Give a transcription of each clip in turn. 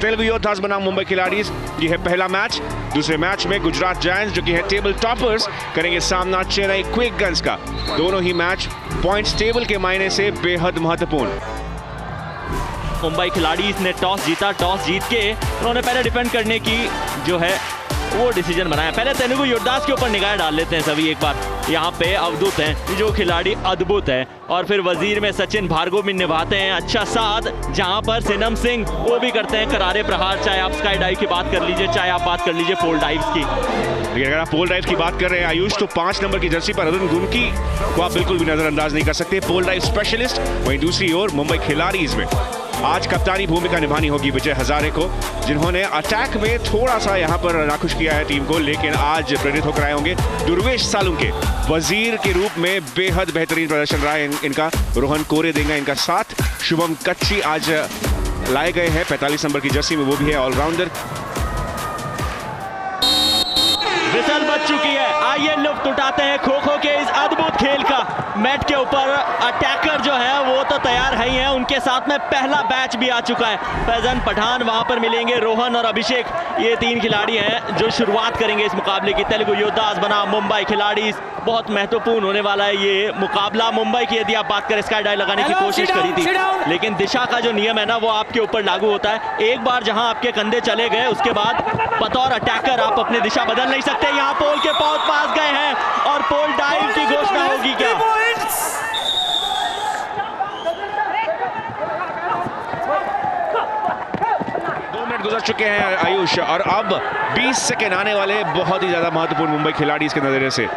तेलुगु योद्धास बनाम मुंबई खिलाड़ीज। ये है पहला मैच। दूसरे मैच में गुजरात जायंट्स जो कि है टेबल टॉपर्स करेंगे सामना चेन्नई क्विक गन्स का। दोनों ही मैच पॉइंट्स टेबल के मायने से बेहद महत्वपूर्ण। मुंबई खिलाड़ीज ने टॉस जीता। टॉस जीत के उन्होंने पहले डिफेंड करने की जो है वो डिसीजन बनाया। पहले तेलुगु योद्धास के ऊपर निगाह डाल लेते हैं सभी एक बार। यहाँ पे अवधूत हैं जो खिलाड़ी अद्भुत है, और फिर वजीर में सचिन भार्गव भी निभाते हैं अच्छा साथ, जहाँ पर सिनम सिंह वो भी करते हैं करारे प्रहार। चाहे आप स्काई डाइव की बात कर लीजिए, चाहे आप बात कर लीजिए पोल डाइव्स की। अगर आप पोल डाइव की बात कर रहे हैं आयुष, तो 5 नंबर की जर्सी पर अरुण गुनकी को आप बिल्कुल भी नजरअंदाज नहीं कर सकते। पोल डाइव स्पेशलिस्ट। वहीं दूसरी ओर मुंबई खिलाड़ीज में आज कप्तानी भूमिका निभानी होगी विजय हजारे को, जिन्होंने अटैक में थोड़ा सा यहां पर नाखुश किया है टीम को, लेकिन आज प्रेरित होकर आए होंगे दुर्वेश सालुंके। वजीर के रूप में बेहद बेहतरीन प्रदर्शन रहा है इनका। रोहन कोरे देंगे इनका साथ। शुभम कच्ची आज लाए गए हैं 45 नंबर की जर्सी में, वो भी है ऑलराउंडर। विसल बज चुकी है। आइए लुत्फ उठाते हैं खो खो के इस अद्भुत खेल का। मैट के ऊपर अटैकर जो है वो तो तैयार है ही है, उनके साथ में पहला बैच भी आ चुका है। फैजन पठान वहां पर मिलेंगे, रोहन और अभिषेक, ये 3 खिलाड़ी हैं जो शुरुआत करेंगे इस मुकाबले की। तेलुगु योद्धास बनाम मुंबई खिलाड़ीज। बहुत महत्वपूर्ण होने वाला है ये मुकाबला। मुंबई की यदि आप बात करें, स्काई डाइव लगाने की कोशिश करी थी, लेकिन दिशा का जो नियम है ना वो आपके ऊपर लागू होता है। एक बार जहां आपके कंधे चले गए उसके बाद बतौर अटैकर आप अपनी दिशा बदल नहीं सकते। यहाँ पोल के बहुत पास गए हैं और पोल डाइव की घोषणा होगी क्या? गुजर चुके हैं आयुष, और अब 20 सेकेंड आने वाले बहुत ही ज्यादा महत्वपूर्ण मुंबई खिलाड़ीज के नजरिए से।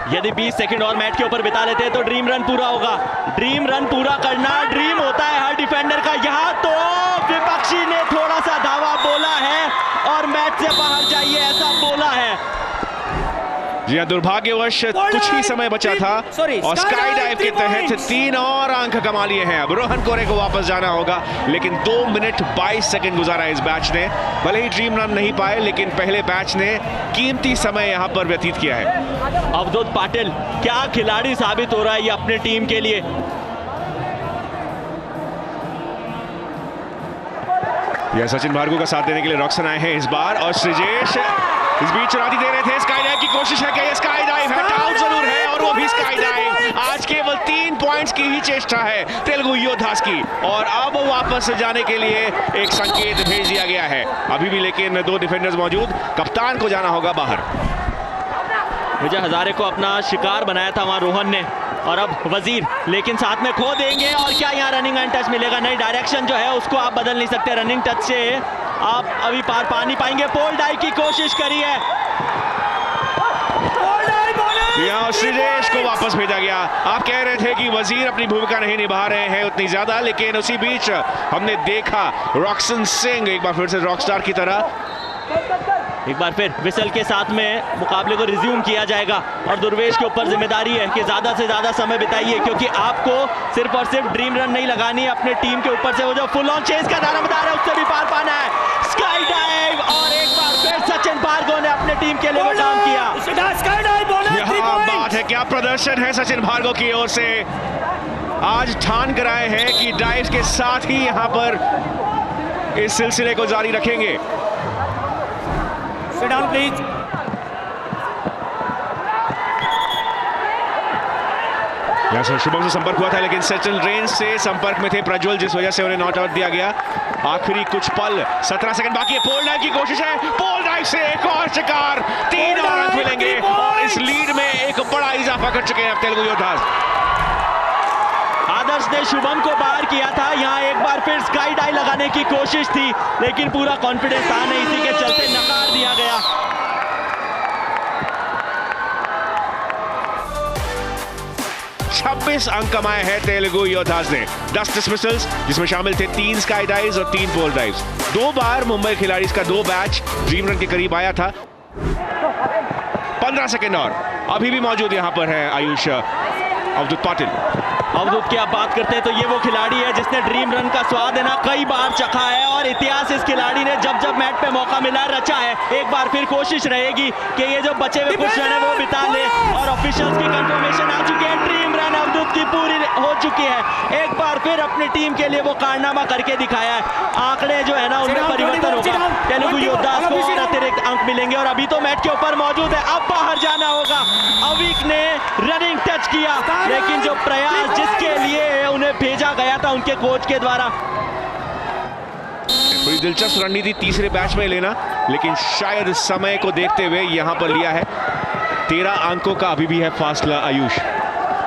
यदि 20 सेकंड और मैट के ऊपर बिता लेते हैं तो ड्रीम रन पूरा होगा। ड्रीम रन पूरा करना ड्रीम होता है हर डिफेंडर का। यहाँ तो विपक्षी ने थोड़ा सा धावा बोला है और मैच से बाहर जाइए ऐसा बोला है। जी हाँ, दुर्भाग्यवश कुछ ही समय बचा था और स्काई डाइव के तहत 3 और अंक कमा लिए हैं। अब रोहन कोरे को वापस जाना होगा, लेकिन 2 मिनट 22 सेकंड गुजारा इस बैच ने। भले ही ड्रीम रन नहीं पाए, लेकिन पहले बैच ने कीमती समय यहां पर व्यतीत किया है। अवधूत पाटिल क्या खिलाड़ी साबित हो रहा है ये अपने टीम के लिए। यह सचिन भार्गव का साथ देने के लिए रॉक्सन आए हैं इस बार, और सृजेश इस बीच चुनौती दे रहे थे। स्काई डाइव की कोशिश है, क्या ये स्काई डाइव है? आउट जरूर है, और वो भी स्काई डाइव। आज केवल 3 पॉइंट्स की ही चेष्टा है तेलुगु योद्धास की, और अब वापस जाने के लिए एक संकेत भेज दिया गया है अभी भी, लेकिन 2 डिफेंडर्स मौजूद। कप्तान को जाना होगा बाहर। विजय हजारे को अपना शिकार बनाया था वहां रोहन ने, और अब वजीर, लेकिन साथ में खो देंगे। और क्या यहाँ रनिंग एंड टच मिलेगा? नहीं, डायरेक्शन जो है उसको आप बदल नहीं सकते। रनिंग टच से आप अभी पार पा नहीं पाएंगे। पोल डाइव की कोशिश करी है, यहाँ श्रीजेश को वापस भेजा गया। आप कह रहे थे कि वजीर अपनी भूमिका नहीं निभा रहे हैं उतनी ज्यादा, लेकिन उसी बीच हमने देखा रॉक्सन सिंह एक बार फिर से रॉकस्टार की तरह। एक बार फिर विसल के साथ में मुकाबले को रिज्यूम किया जाएगा, और दुर्वेश के ऊपर जिम्मेदारी है कि ज्यादा से ज्यादा समय बिताइए, क्योंकि आपको सिर्फ और सिर्फ ड्रीम रन नहीं लगानी है, अपने टीम के ऊपर से वो जो फुल ऑन चेस का दारोमदार है उससे भी पार पाना है। स्काई डाइव, और एक बार फिर सचिन भार्गव ने अपने टीम के लिए वो काम किया। यहाँ बात है, क्या प्रदर्शन है सचिन भार्गव की ओर से। आज ठान कर आए हैं कि डाइव के साथ ही यहाँ पर इस सिलसिले को जारी रखेंगे। Sit down, please. यहाँ से शुभम से संपर्क हुआ था, लेकिन सेटल रेंज से संपर्क में थे प्रज्वल, जिस वजह से उन्हें नॉट आउट दिया गया। आखिरी कुछ पल, 17 सेकंड बाकी है। पोल डाइव की कोशिश है, पोल डाइव से एक और शिकार। 3 और अंक मिलेंगे, और इस लीड में एक बड़ा इजाफा कर चुके हैं अब तेलुगु योद्धास। आदर्श ने शुभम को बाहर किया था। यहाँ एक बार फिर स्काई डाइव लगाने की कोशिश थी, लेकिन पूरा कॉन्फिडेंस था नहीं, इसी के चलते नकार दिया गया। छब्बीस अंक कमाए हैं तेलुगु योद्धास ने। 10 डिसमिसल्स, जिसमें शामिल थे 3 स्काई डाइव्स और 3 पोल डाइव्स। 2 बार मुंबई खिलाड़ीज का 2 बैच ड्रीम रन के करीब आया था। 15 सेकंड और अभी भी मौजूद यहां पर है आयुष। अवधूत पाटिल अवधूत की आप बात करते हैं तो ये वो खिलाड़ी है जिसने ड्रीम रन का स्वाद है ना कई बार चखा है और इतिहास इस खिलाड़ी ने जब जब मैच पे मौका मिला रचा है। एक बार फिर कोशिश रहेगी कि ये जो बचे हुए कुछ रन है वो बिता ले और ऑफिशियल्स की कंफर्मेशन आ चुकी है। ड्रीम रन अवधूत की पूरी हो चुकी है। एक बार फिर अपनी टीम के लिए वो कारनामा करके दिखाया है। आंकड़े जो है ना उनमें परिवर्तन होगा। तेलुगु योद्धास को और अतिरिक्त अंक मिलेंगे और अभी तो मैच के ऊपर मौजूद है। अब बाहर जाना होगा। अविक ने रनिंग टच किया लेकिन जो प्रयास जिसके लिए उन्हें भेजा गया था उनके कोच के द्वारा। बड़ी दिलचस्प रणनीति तीसरे बैच में लेना, लेकिन शायद समय को देखते हुए यहां पर लिया है। 13 अंकों का अभी भी है फासला आयुष,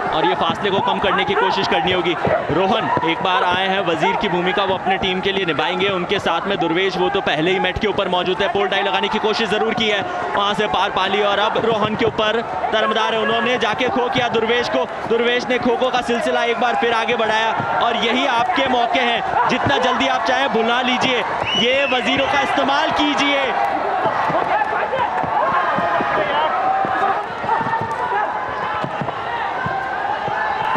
और ये फासले को कम करने की कोशिश करनी होगी। रोहन एक बार आए हैं, वजीर की भूमिका वो अपने टीम के लिए निभाएंगे। उनके साथ में दुर्वेश वो तो पहले ही मैट के ऊपर मौजूद है। पोल डाई लगाने की कोशिश जरूर की है, वहां से पार पा ली और अब रोहन के ऊपर तरमदार है। उन्होंने जाके खो किया दुर्वेश को। दुर्वेश ने खो खो का सिलसिला एक बार फिर आगे बढ़ाया और यही आपके मौके हैं। जितना जल्दी आप चाहे भुला लीजिए, ये वजीरों का इस्तेमाल कीजिए।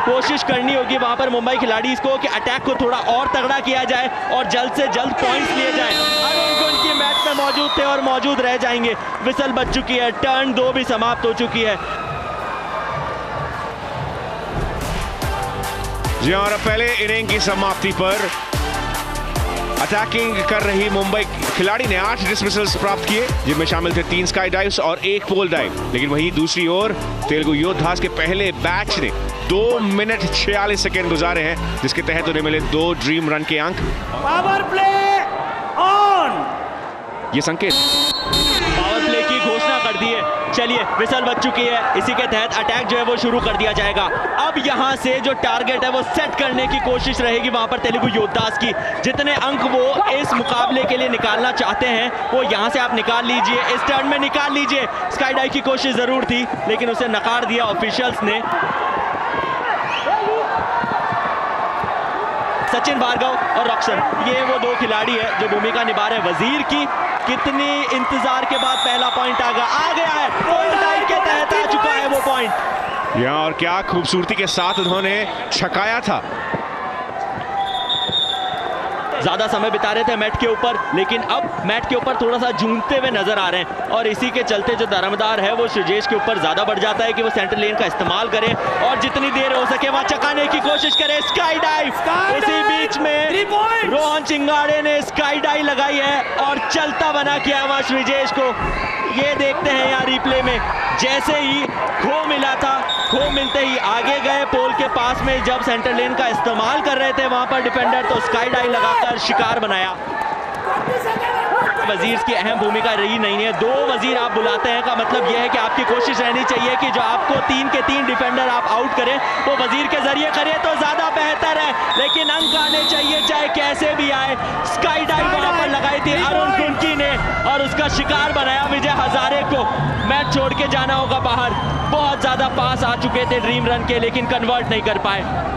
कोशिश करनी होगी वहां पर मुंबई खिलाड़ी को कि अटैक को थोड़ा और तगड़ा किया जाए और जल्द से जल्द पॉइंट्स लिए जाए। अरुण गुनकी मैच में मौजूद थे और मौजूद रह जाएंगे। विसल बज चुकी है, टर्न 2 भी समाप्त हो चुकी है। जी और पहले इनिंग की समाप्ति पर अटैकिंग कर रही मुंबई खिलाड़ी ने 8 डिसमिसल्स प्राप्त किए, जिनमें शामिल थे 3 स्काई डाइव्स और 1 पोल डाइव। लेकिन वहीं दूसरी ओर तेलुगु योद्धास के पहले बैच ने 2 मिनट 46 सेकेंड गुजारे हैं, जिसके तहत उन्हें मिले 2 ड्रीम रन के अंक। Power play on. ये संकेत पावर प्ले की घोषणा कर दी है। चलिए विसल बज चुकी है, इसी के तहत अटैक जो है वो शुरू कर दिया जाएगा। अब यहां से जो टारगेट है वो सेट करने की कोशिश रहेगी वहां पर तेलुगु योद्धास की। जितने अंक वो इस मुकाबले के लिए निकालना चाहते हैं वो यहां से आप निकाल लीजिए, इस टर्न में निकाल लीजिए। स्काई डाइव की कोशिश जरूर थी लेकिन उसे नकार दिया ऑफिशियल्स ने। सचिन भार्गव और रॉक्सन, ये वो 2 खिलाड़ी है जो भूमिका निभा रहे हैं वजीर की। कितनी इंतजार के बाद पहला पॉइंट आ गया है। पोल डाइव के तहत आ चुका है वो पॉइंट। यहाँ और क्या खूबसूरती के साथ उन्होंने छकाया था। ज्यादा समय बिता रहे थे मैट के ऊपर, लेकिन अब मैट के ऊपर थोड़ा सा जूझते हुए नजर आ रहे हैं और इसी के चलते जो धर्मदार है वो सुजेश के ऊपर ज्यादा बढ़ जाता है कि वो सेंटर लेन का इस्तेमाल करे और जितनी देर हो सके वहां चकाने की कोशिश करे। स्काई डाइव, इसी बीच में रोहन चिंगाड़े ने स्काई डाइव लगाई है और चलता बना किया वहां सुजेश को। ये देखते हैं यहाँ रिप्ले में, जैसे ही खो मिला था, खो मिलते ही आगे गए पोल के पास में। जब सेंटर लेन का इस्तेमाल कर रहे थे वहां पर डिफेंडर, तो स्काई डाइव लगाकर शिकार बनाया। वजीर की अहम भूमिका रही नहीं है। 2 वजीर आप बुलाते हैं का मतलब यह है कि आपकी कोशिश रहनी चाहिए कि जो आपको 3 के 3 डिफेंडर आप आउट करें वो वजीर के जरिए करें तो ज्यादा बेहतर है, लेकिन अंक आने चाहिए चाहे कैसे भी आए। स्काई डाइव वहां पर लगाई थी अरुण गुनकी ने और उसका शिकार बनाया विजय हजारे को। मैच छोड़ के जाना होगा बाहर। बहुत ज्यादा पास आ चुके थे ड्रीम रन के लेकिन कन्वर्ट नहीं कर पाए।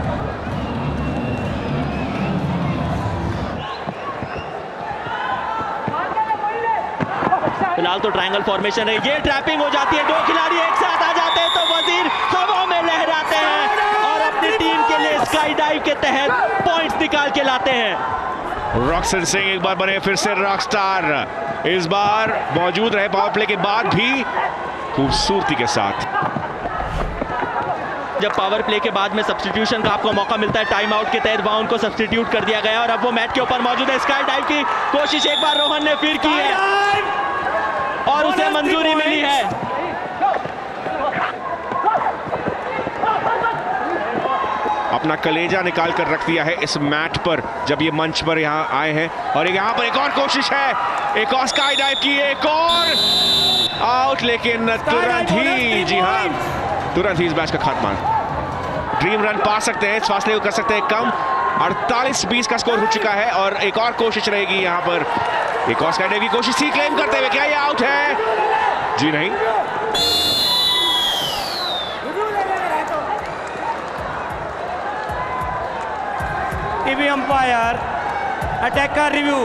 फिलहाल तो ट्रायंगल फॉर्मेशन है, ये ट्रैपिंग हो जाती है। 2 खिलाड़ी एक साथ आ जाते हैं तो वजीर हवा में लहराते हैं और अपनी टीम के लिए स्काई डाइव के तहत पॉइंट्स निकाल के लाते हैं। रॉक्सन सिंह एक बार बने फिर से रॉकस्टार, इस बार मौजूद रहे पावर प्ले के बाद भी खूबसूरती के साथ। जब पावर प्ले के बाद में सब्स्टिट्यूशन का आपको मौका मिलता है टाइम आउट के तहत, वहां उनको सब्स्टिट्यूट कर दिया गया और अब वो मैट के ऊपर मौजूद है। स्काई डाइव की कोशिश एक बार रोहन ने फिर की है और उसे मंजूरी मिली है। अपना कलेजा निकाल कर रख दिया है इस मैट पर जब ये मंच पर यहाँ आए हैं। और यहाँ पर एक और कोशिश है, एक और स्काई डाइव की, एक और आउट, लेकिन तुरंत ही, जी हाँ, तुरंत ही इस मैच का खात्मा। ड्रीम रन पा सकते हैं, इस फासले को कर सकते हैं कम। 48-20 का स्कोर हो चुका है और एक और कोशिश रहेगी यहाँ पर। एक और स्काई डाइव की कोशिश थी क्लेम करते हुए, क्या ये आउट है? जी नहीं। TV umpire, attacker review,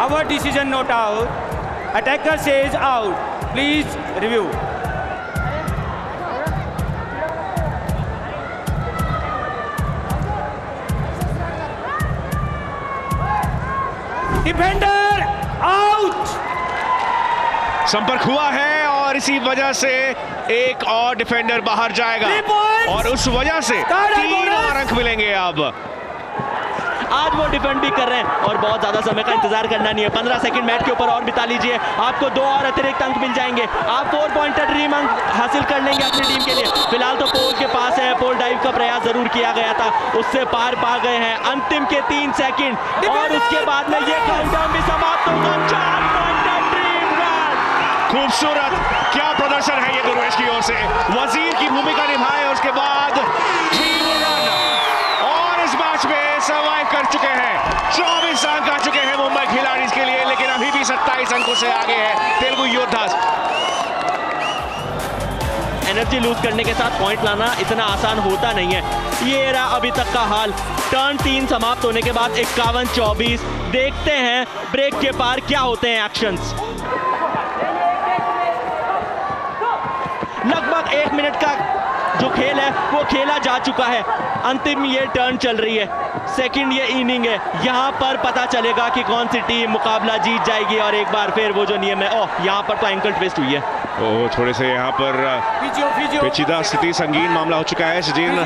our decision not out, attacker says out, please review। Defender out. संपर्क हुआ है और इसी वजह से एक और डिफेंडर बाहर जाएगा 3 points। और उस वजह से Third 3 bonus। और अंक मिलेंगे। अब आज वो डिफेंड भी कर रहे हैं और बहुत ज्यादा समय का इंतजार करना नहीं है। 15 सेकंड मैच के ऊपर और बिता लीजिए, आपको 2 और अतिरिक्त अंक मिल जाएंगे। आप 4 पॉइंटर ड्रीम अंक हासिल कर लेंगे अपनी टीम के लिए। फिलहाल तो पोल के पास है, पोल डाइव का प्रयास जरूर किया गया था, उससे पार पा गए हैं। अंतिम के 3 सेकंड और उसके बाद में ये काउंटडाउन भी समाप्त होगा। 4 पॉइंटर ड्रीम रन। खूबसूरत क्या प्रदर्शन है ये दोनों की ओर से। वजीर की भूमिका निभाए उसके बाद ड्रीम रन और इस मैच में सर्वाइव कर चुके हैं। 24 अंक आ चुके हैं मुंबई खिलाड़ीज के लिए, लेकिन अभी भी 27 अंकों से आगे है तेलुगु योद्धास। एनर्जी लूज करने के साथ पॉइंट लाना इतना आसान होता नहीं है। ये रहा अभी तक का हाल। टर्न 3 समाप्त होने के बाद 51-24। देखते हैं ब्रेक के पार क्या होते हैं एक्शंस। लगभग 1 मिनट का जो खेल है वो खेला जा चुका है। अंतिम ये टर्न चल रही है, सेकंड ये इनिंग है। यहाँ पर पता चलेगा कि कौन सी टीम मुकाबला जीत जाएगी और एक बार फिर वो जो नियम है, ओह यहाँ पर तो एंकल ट्विस्ट हुई है। ओ थोड़े से यहाँ पर फिजियो पेचीदा स्थिति, संगीन मामला हो चुका है। सजीन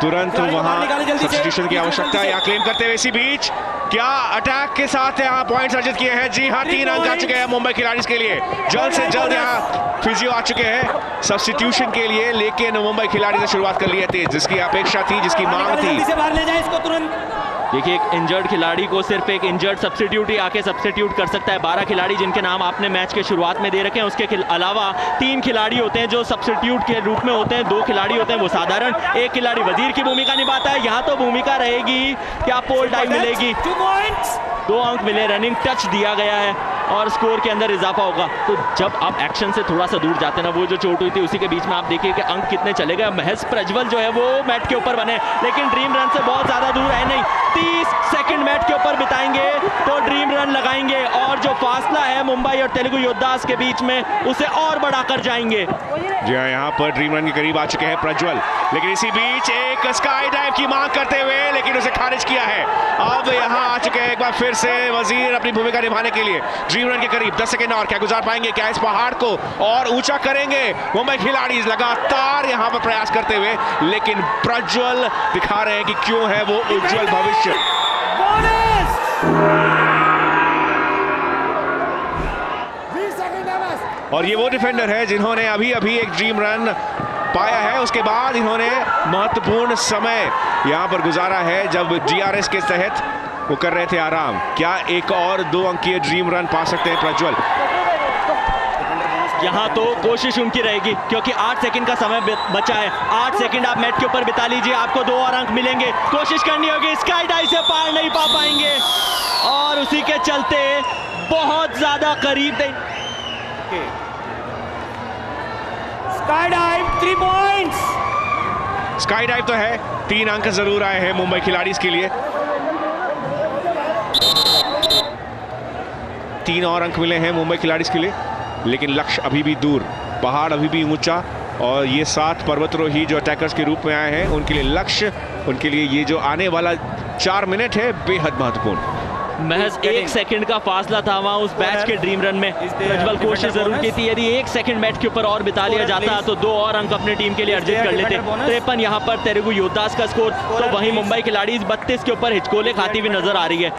तुरंत वहां सब्स्टिट्यूशन की आवश्यकता है यहाँ क्लेम करते हुए। इसी बीच क्या अटैक के साथ यहाँ पॉइंट्स अर्जित किए हैं। जी हाँ, 3 अंक आ चुके हैं मुंबई खिलाड़ीज के लिए। जल्द से जल्द यहाँ फिजियो आ चुके हैं सब्स्टिट्यूशन के लिए, लेकिन मुंबई खिलाड़ी ने शुरुआत कर ली है तेज, जिसकी अपेक्षा थी, जिसकी मांग थी। जल्दी से बाहर ले जाए इसको तुरंत। देखिए, एक इंजर्ड खिलाड़ी को सिर्फ एक इंजर्ड सब्स्टिट्यूट ही आके सब्स्टिट्यूट कर सकता है। 12 खिलाड़ी जिनके नाम आपने मैच के शुरुआत में दे रखे हैं, उसके अलावा 3 खिलाड़ी होते हैं जो सब्स्टिट्यूट के रूप में होते हैं। 2 खिलाड़ी होते हैं वो साधारण, 1 खिलाड़ी वजीर की भूमिका निभाता है। यहाँ तो भूमिका रहेगी, क्या पोल डाइव मिलेगी। 2 points। 2 अंक मिले, रनिंग टच दिया गया है और स्कोर के अंदर इजाफा होगा। तो जब आप एक्शन से थोड़ा सा दूर जाते हैं ना, वो जो चोट हुई थी उसी के बीच में आप देखिए कि अंक कितने चले गए। महज प्रज्वल जो है वो मैट के ऊपर बने, लेकिन ड्रीम रन से बहुत ज्यादा दूर है नहीं। 30 सेकंड मैट के ऊपर बिताएंगे तो ड्रीम रन लगाएंगे और जो फासला है मुंबई और तेलुगु योद्धास के बीच में उसे और बढ़ाकर जाएंगे। जी हाँ, यहाँ पर ड्रीम रन के करीब आ चुके हैं प्रज्वल, लेकिन इसी बीच एक स्काई डाइव की मांग करते हुए, लेकिन उसे खारिज किया है। अब यहाँ आ चुके हैं एक बार फिर से वजीर अपनी भूमिका निभाने के लिए। ड्रीम रन के करीब 10 सेकंड और, क्या गुजार पाएंगे, क्या इस पहाड़ को और ऊंचा करेंगे मुंबई खिलाड़ी लगातार यहाँ पर प्रयास करते हुए, लेकिन प्रज्वल दिखा रहे हैं कि क्यों है वो उज्जवल भविष्य। और ये वो डिफेंडर है जिन्होंने अभी अभी एक ड्रीम रन पाया है, उसके बाद इन्होंने महत्वपूर्ण समय यहाँ पर गुजारा है जब जीआरएस के तहत वो कर रहे थे आराम। क्या एक और 2 अंकीय ड्रीम रन पा सकते हैं प्रज्वल? यहाँ तो कोशिश उनकी रहेगी क्योंकि 8 सेकंड का समय बचा है। 8 सेकंड आप मैट के ऊपर बिता लीजिए, आपको 2 और अंक मिलेंगे। कोशिश करनी होगी, स्काई डाइव से पार नहीं पा पाएंगे और उसी के चलते बहुत ज्यादा करीब थे। Sky dive 3 points। Sky dive तो है, 3 अंक जरूर आए हैं मुंबई खिलाड़ीज के लिए। 3 और अंक मिले हैं मुंबई खिलाड़ीज के लिए, लेकिन लक्ष्य अभी भी दूर, पहाड़ अभी भी ऊंचा, और ये 7 पर्वतारोही जो अटैकर्स के रूप में आए हैं उनके लिए लक्ष्य, उनके लिए ये जो आने वाला 4 मिनट है बेहद महत्वपूर्ण। महज 1 सेकंड का फासला था वहां उस बैच के ड्रीम रन में। प्रज्वल कोशिश जरूर की थी, यदि 1 सेकंड मैच के ऊपर और बिता लिया जाता तो 2 और अंक अपनी टीम के लिए अर्जित कर लेते। 53 यहाँ पर तेलुगु योद्धास का स्कोर, तो वहीं मुंबई खिलाड़ी 32 के ऊपर हिचकोले खाती हुई नजर आ रही है।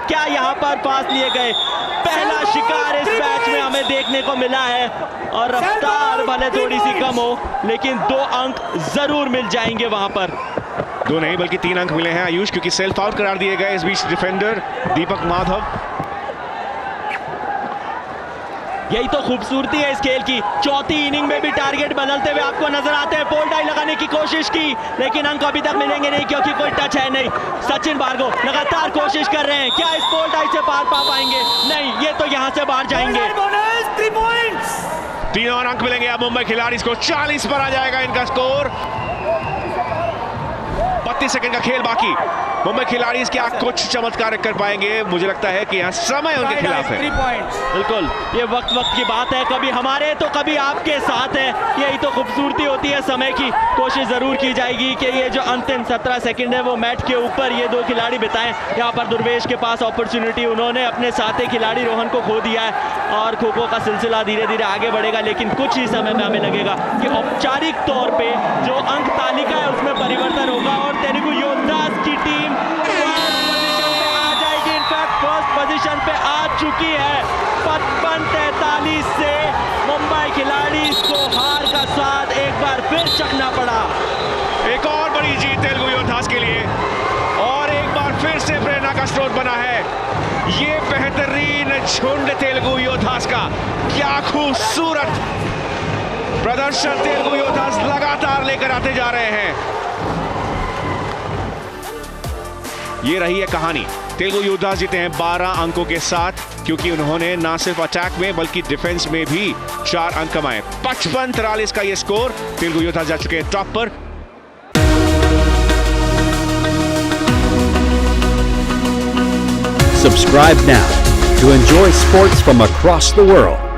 क्या यहाँ पर पास लिए गए, पहला शिकार इस मैच में हमें देखने को मिला है और रफ्तार भले थोड़ी सी कम हो, लेकिन 2 अंक जरूर मिल जाएंगे वहां पर। 2 नहीं बल्कि 3 अंक मिले हैं आयुष, क्योंकि सेल्फ आउट करार दिए गए इस बीच डिफेंडर दीपक माधव। यही तो खूबसूरती है इस खेल की। चौथी इनिंग में भी टारगेट बदलते हुए आपको नजर आते हैं। पोल डाइव लगाने की कोशिश की, लेकिन अंक अभी तक मिलेंगे नहीं क्योंकि कोई टच है नहीं। सचिन भार्गव लगातार कोशिश कर रहे हैं, क्या इस पोल डाइव से पार पा पाएंगे? नहीं, ये तो यहां से बाहर जाएंगे। 3 points। 3 और अंक मिलेंगे अब मुंबई खिलाड़ीज को। 40 पर आ जाएगा इनका स्कोर। 32 सेकंड का खेल बाकी। मुंबई खिलाड़ी क्या कुछ चमत्कार कर पाएंगे? मुझे लगता है कि यहाँ समय उनके खिलाफ है। 3 points. बिल्कुल, ये वक्त वक्त की बात है, कभी हमारे तो कभी आपके साथ है। यही तो खूबसूरती होती है समय की। कोशिश जरूर की जाएगी कि ये जो अंतिम 17 सेकंड है वो मैट के ऊपर ये दो खिलाड़ी बिताएं। यहाँ पर दुर्वेश के पास अपॉर्चुनिटी, उन्होंने अपने साथी खिलाड़ी रोहन को खो दिया है और खो खो का सिलसिला धीरे धीरे आगे बढ़ेगा, लेकिन कुछ ही समय में हमें लगेगा कि औपचारिक तौर पे जो अंक तालिका है उसमें परिवर्तन होगा और तेलुगु योद्धास की टीम फर्स्ट पोजीशन पे आ चुकी है। 55-43 से मुंबई खिलाड़ीज को हार का स्वाद एक बार फिर चखना पड़ा। एक और बड़ी जीत तेलुगु योद्धास के लिए और एक बार फिर से प्रेरणा का स्रोत बना है ये बेहतरीन झुंड तेलुगु योद्धास का। क्या खूबसूरत प्रदर्शन तेलुगु योद्धास लगातार लेकर आते जा रहे हैं। ये रही है कहानी। तेलुगु योद्धास जीते हैं 12 अंकों के साथ, क्योंकि उन्होंने ना सिर्फ अटैक में बल्कि डिफेंस में भी 4 अंक कमाए। 55-43 का ये स्कोर, तेलुगु योद्धास जा चुके हैं टॉप पर। Subscribe now to enjoy sports from across the world.